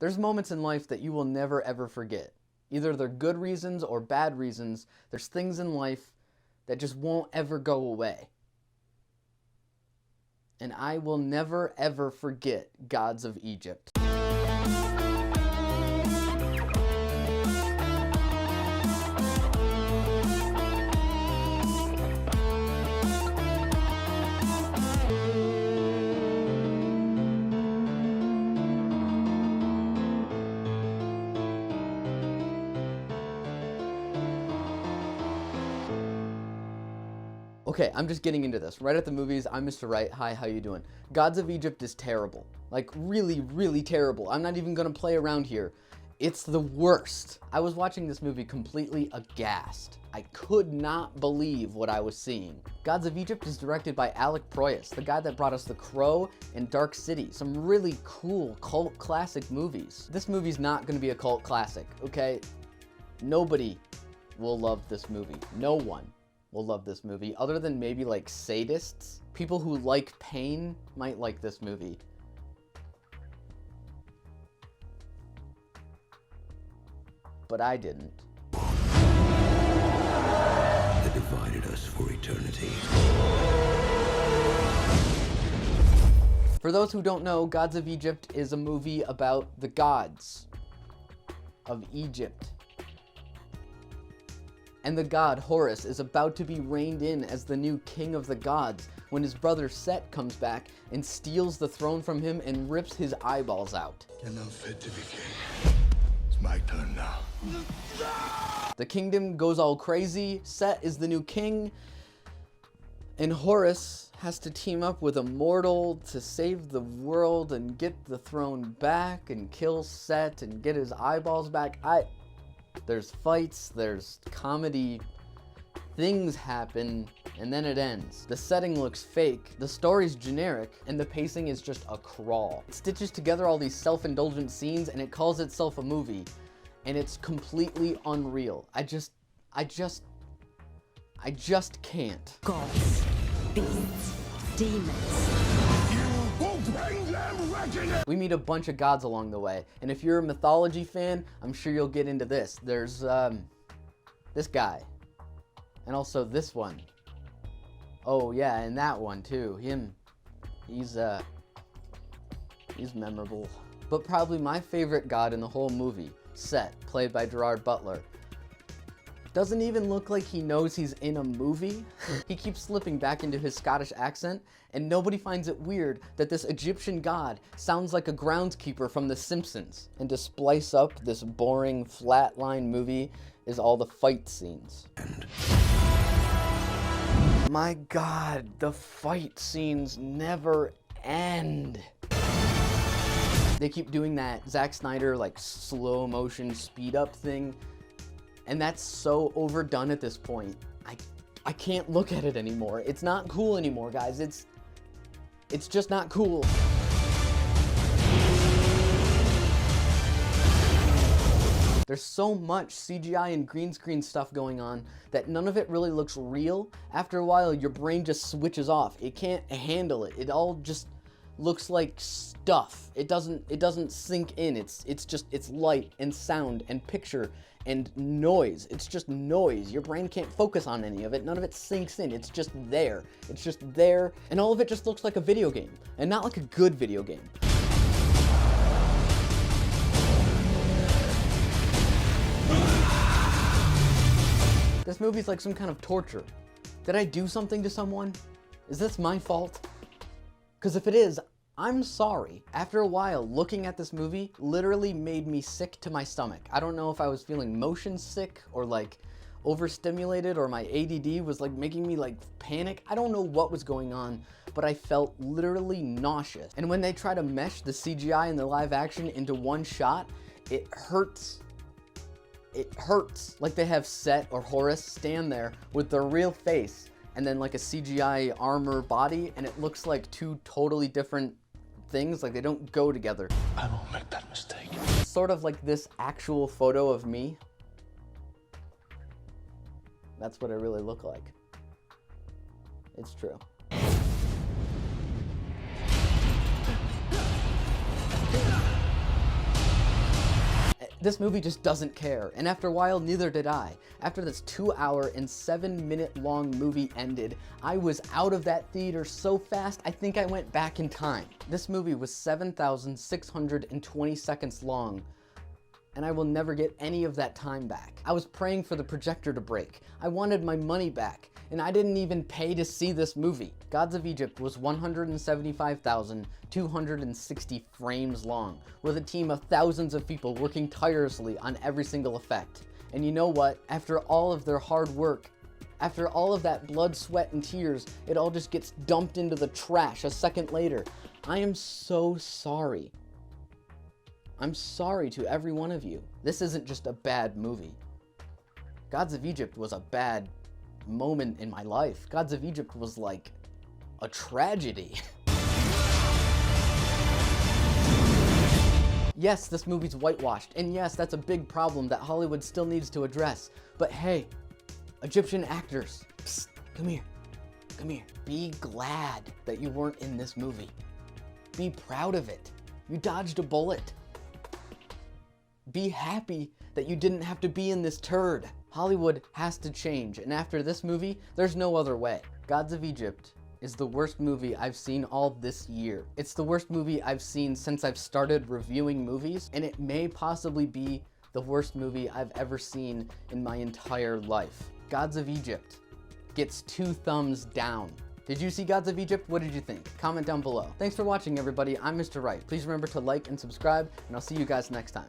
There's moments in life that you will never ever forget. Either they're good reasons or bad reasons. There's things in life that just won't ever go away. And I will never ever forget Gods of Egypt. Okay, I'm just getting into this. Right at the movies, I'm Mr. Wright. Hi, how you doing? Gods of Egypt is terrible. Like, really, really terrible. I'm not even gonna play around here. It's the worst. I was watching this movie completely aghast. I could not believe what I was seeing. Gods of Egypt is directed by Alec Proyas, the guy that brought us The Crow and Dark City, some really cool cult classic movies. This movie's not gonna be a cult classic, okay? Nobody will love this movie. No one will love this movie, other than maybe like sadists. People who like pain might like this movie. But I didn't. That divided us for eternity. For those who don't know, Gods of Egypt is a movie about the gods of Egypt. And the god Horus is about to be reined in as the new king of the gods when his brother Set comes back and steals the throne from him and rips his eyeballs out. You're not fit to be king. It's my turn now. The kingdom goes all crazy, Set is the new king, and Horus has to team up with a mortal to save the world and get the throne back and kill Set and get his eyeballs back. There's fights, there's comedy, things happen, and then it ends. The setting looks fake, the story's generic, and the pacing is just a crawl. It stitches together all these self-indulgent scenes and it calls itself a movie, and it's completely unreal. I just can't. Gods, beasts, demons. We meet a bunch of gods along the way, and if you're a mythology fan, I'm sure you'll get into this. There's this guy, and also this one. Oh yeah, and that one too. He's memorable. But probably my favorite god in the whole movie, Set, played by Gerard Butler. Doesn't even look like he knows he's in a movie. He keeps slipping back into his Scottish accent, and nobody finds it weird that this Egyptian god sounds like a groundskeeper from The Simpsons. And to splice up this boring, flatline movie is all the fight scenes. My god, the fight scenes never end. They keep doing that Zack Snyder, like, slow motion speed up thing. And that's so overdone at this point. I can't look at it anymore. It's not cool anymore, guys. It's just not cool. There's so much CGI and green screen stuff going on that none of it really looks real. After a while, your brain just switches off. It can't handle it. It all just looks like stuff. It doesn't sink in. It's light and sound and picture and noise. It's just noise. Your brain can't focus on any of it. None of it sinks in. It's just there. It's just there. And all of it just looks like a video game, and not like a good video game. This movie's like some kind of torture. Did I do something to someone? Is this my fault? Because if it is, I'm sorry. After a while, looking at this movie literally made me sick to my stomach. I don't know if I was feeling motion sick or like overstimulated, or my ADD was like making me like panic. I don't know what was going on, but I felt literally nauseous. And when they try to mesh the CGI and the live action into one shot, it hurts. It hurts. Like they have Set or Horus stand there with their real face and then like a CGI armor body, and it looks like two totally different things. Like they don't go together. I won't make that mistake. Sort of like this actual photo of me. That's what I really look like. It's true. This movie just doesn't care, and after a while, neither did I. After this 2-hour and 7-minute long movie ended, I was out of that theater so fast, I think I went back in time. This movie was 7,620 seconds long, and I will never get any of that time back. I was praying for the projector to break. I wanted my money back, and I didn't even pay to see this movie. Gods of Egypt was 175,260 frames long, with a team of thousands of people working tirelessly on every single effect. And you know what? After all of their hard work, after all of that blood, sweat, and tears, it all just gets dumped into the trash a second later. I am so sorry. I'm sorry to every one of you. This isn't just a bad movie. Gods of Egypt was a bad moment in my life. Gods of Egypt was like a tragedy. Yes, this movie's whitewashed, and yes, that's a big problem that Hollywood still needs to address. But hey, Egyptian actors, psst, come here. Be glad that you weren't in this movie. Be proud of it. You dodged a bullet. Be happy that you didn't have to be in this turd. Hollywood has to change, and after this movie, there's no other way. Gods of Egypt is the worst movie I've seen all this year. It's the worst movie I've seen since I've started reviewing movies, and it may possibly be the worst movie I've ever seen in my entire life. Gods of Egypt gets 2 thumbs down. Did you see Gods of Egypt? What did you think? Comment down below. Thanks for watching, everybody. I'm Mr. Wright. Please remember to like and subscribe, and I'll see you guys next time.